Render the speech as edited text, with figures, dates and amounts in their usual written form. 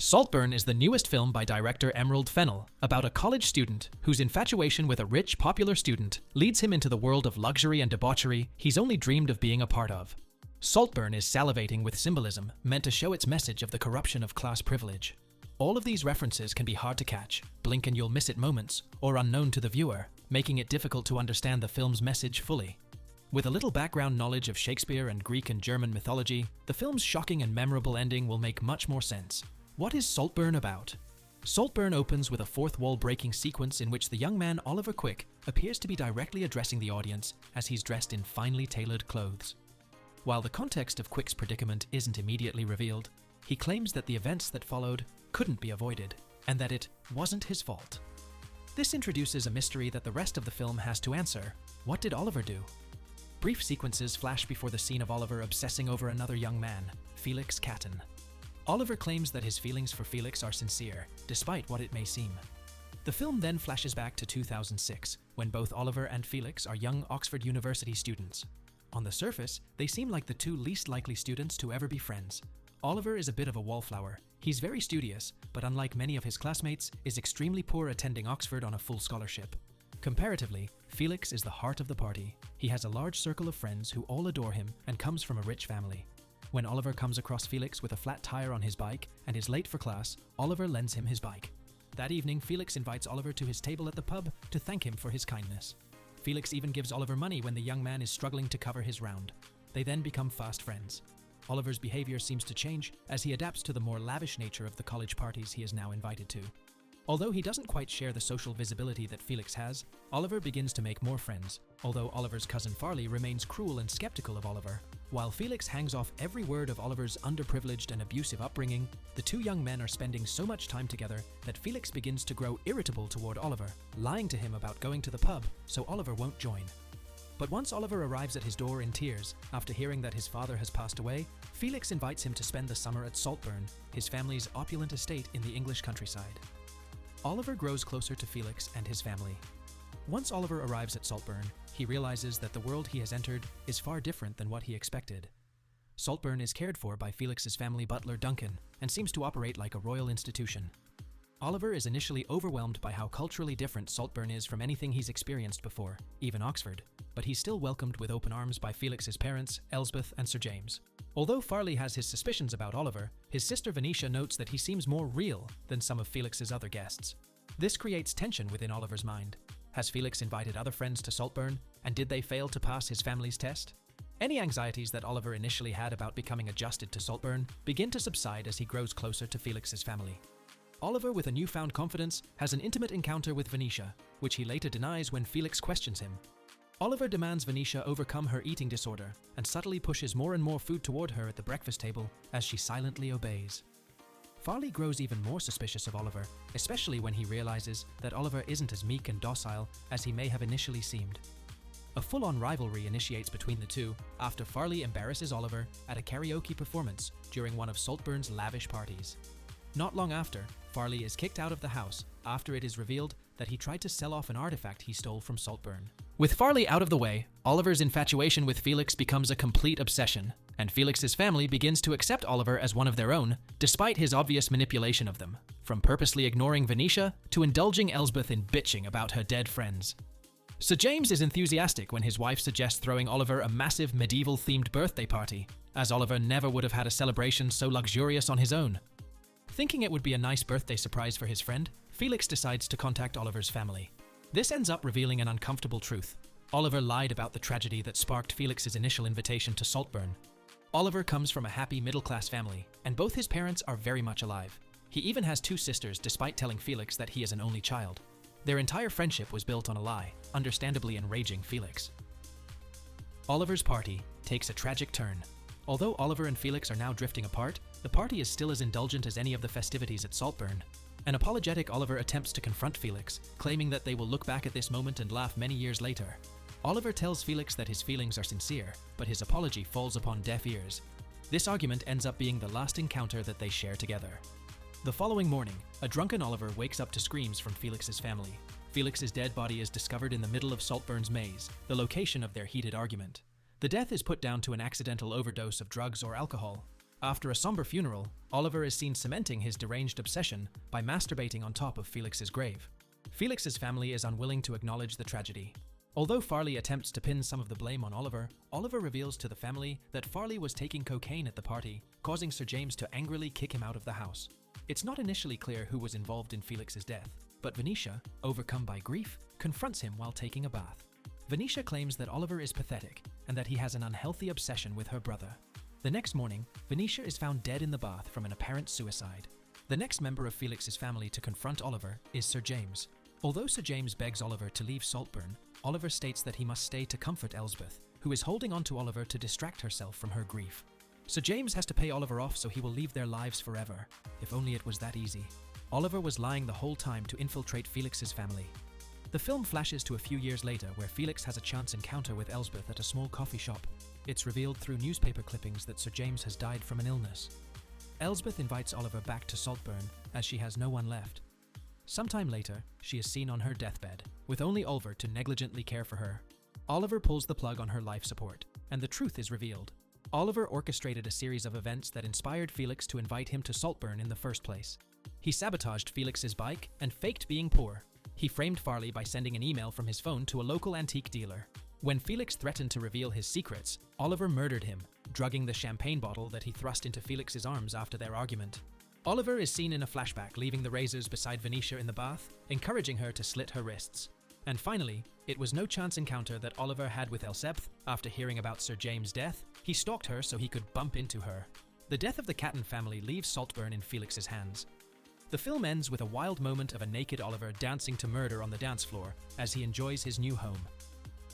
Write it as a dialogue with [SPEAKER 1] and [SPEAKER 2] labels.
[SPEAKER 1] Saltburn is the newest film by director Emerald Fennel about a college student whose infatuation with a rich, popular student leads him into the world of luxury and debauchery he's only dreamed of being a part of. Saltburn is salivating with symbolism meant to show its message of the corruption of class privilege. All of these references can be hard to catch, blink and you'll miss it moments, or unknown to the viewer, making it difficult to understand the film's message fully. With a little background knowledge of Shakespeare and Greek and German mythology, the film's shocking and memorable ending will make much more sense. What is Saltburn about? Saltburn opens with a fourth-wall breaking sequence in which the young man Oliver Quick appears to be directly addressing the audience as he's dressed in finely tailored clothes. While the context of Quick's predicament isn't immediately revealed, he claims that the events that followed couldn't be avoided, and that it wasn't his fault. This introduces a mystery that the rest of the film has to answer. What did Oliver do? Brief sequences flash before the scene of Oliver obsessing over another young man, Felix Catton. Oliver claims that his feelings for Felix are sincere, despite what it may seem. The film then flashes back to 2006, when both Oliver and Felix are young Oxford University students. On the surface, they seem like the two least likely students to ever be friends. Oliver is a bit of a wallflower. He's very studious, but unlike many of his classmates, is extremely poor attending Oxford on a full scholarship. Comparatively, Felix is the heart of the party. He has a large circle of friends who all adore him and comes from a rich family. When Oliver comes across Felix with a flat tire on his bike and is late for class, Oliver lends him his bike. That evening, Felix invites Oliver to his table at the pub to thank him for his kindness. Felix even gives Oliver money when the young man is struggling to cover his round. They then become fast friends. Oliver's behavior seems to change as he adapts to the more lavish nature of the college parties he is now invited to. Although he doesn't quite share the social visibility that Felix has, Oliver begins to make more friends, although Oliver's cousin Farley remains cruel and skeptical of Oliver. While Felix hangs off every word of Oliver's underprivileged and abusive upbringing, the two young men are spending so much time together that Felix begins to grow irritable toward Oliver, lying to him about going to the pub so Oliver won't join. But once Oliver arrives at his door in tears after hearing that his father has passed away, Felix invites him to spend the summer at Saltburn, his family's opulent estate in the English countryside. Oliver grows closer to Felix and his family. Once Oliver arrives at Saltburn, he realizes that the world he has entered is far different than what he expected. Saltburn is cared for by Felix's family butler Duncan and seems to operate like a royal institution. Oliver is initially overwhelmed by how culturally different Saltburn is from anything he's experienced before, even Oxford, but he's still welcomed with open arms by Felix's parents, Elsbeth and Sir James. Although Farley has his suspicions about Oliver, his sister Venetia notes that he seems more real than some of Felix's other guests. This creates tension within Oliver's mind. Has Felix invited other friends to Saltburn, and did they fail to pass his family's test? Any anxieties that Oliver initially had about becoming adjusted to Saltburn begin to subside as he grows closer to Felix's family. Oliver, with a newfound confidence, has an intimate encounter with Venetia, which he later denies when Felix questions him. Oliver demands Venetia overcome her eating disorder and subtly pushes more and more food toward her at the breakfast table as she silently obeys. Farley grows even more suspicious of Oliver, especially when he realizes that Oliver isn't as meek and docile as he may have initially seemed. A full-on rivalry initiates between the two after Farley embarrasses Oliver at a karaoke performance during one of Saltburn's lavish parties. Not long after, Farley is kicked out of the house after it is revealed that he tried to sell off an artifact he stole from Saltburn. With Farley out of the way, Oliver's infatuation with Felix becomes a complete obsession, and Felix's family begins to accept Oliver as one of their own, despite his obvious manipulation of them, from purposely ignoring Venetia to indulging Elsbeth in bitching about her dead friends. Sir James is enthusiastic when his wife suggests throwing Oliver a massive medieval-themed birthday party, as Oliver never would have had a celebration so luxurious on his own. Thinking it would be a nice birthday surprise for his friend, Felix decides to contact Oliver's family. This ends up revealing an uncomfortable truth. Oliver lied about the tragedy that sparked Felix's initial invitation to Saltburn. Oliver comes from a happy middle-class family, and both his parents are very much alive. He even has two sisters despite telling Felix that he is an only child. Their entire friendship was built on a lie, understandably enraging Felix. Oliver's party takes a tragic turn. Although Oliver and Felix are now drifting apart, the party is still as indulgent as any of the festivities at Saltburn. An apologetic Oliver attempts to confront Felix, claiming that they will look back at this moment and laugh many years later. Oliver tells Felix that his feelings are sincere, but his apology falls upon deaf ears. This argument ends up being the last encounter that they share together. The following morning, a drunken Oliver wakes up to screams from Felix's family. Felix's dead body is discovered in the middle of Saltburn's maze, the location of their heated argument. The death is put down to an accidental overdose of drugs or alcohol. After a somber funeral, Oliver is seen cementing his deranged obsession by masturbating on top of Felix's grave. Felix's family is unwilling to acknowledge the tragedy. Although Farley attempts to pin some of the blame on Oliver, Oliver reveals to the family that Farley was taking cocaine at the party, causing Sir James to angrily kick him out of the house. It's not initially clear who was involved in Felix's death, but Venetia, overcome by grief, confronts him while taking a bath. Venetia claims that Oliver is pathetic and that he has an unhealthy obsession with her brother. The next morning, Venetia is found dead in the bath from an apparent suicide. The next member of Felix's family to confront Oliver is Sir James. Although Sir James begs Oliver to leave Saltburn, Oliver states that he must stay to comfort Elsbeth, who is holding on to Oliver to distract herself from her grief. Sir James has to pay Oliver off so he will leave their lives forever. If only it was that easy. Oliver was lying the whole time to infiltrate Felix's family. The film flashes to a few years later where Felix has a chance encounter with Elsbeth at a small coffee shop. It's revealed through newspaper clippings that Sir James has died from an illness. Elsbeth invites Oliver back to Saltburn as she has no one left. Sometime later, she is seen on her deathbed, with only Oliver to negligently care for her. Oliver pulls the plug on her life support, and the truth is revealed. Oliver orchestrated a series of events that inspired Felix to invite him to Saltburn in the first place. He sabotaged Felix's bike and faked being poor. He framed Farley by sending an email from his phone to a local antique dealer. When Felix threatened to reveal his secrets, Oliver murdered him, drugging the champagne bottle that he thrust into Felix's arms after their argument. Oliver is seen in a flashback leaving the razors beside Venetia in the bath, encouraging her to slit her wrists. And finally, it was no chance encounter that Oliver had with Elsbeth. After hearing about Sir James' death, he stalked her so he could bump into her. The death of the Catton family leaves Saltburn in Felix's hands. The film ends with a wild moment of a naked Oliver dancing to murder on the dance floor as he enjoys his new home.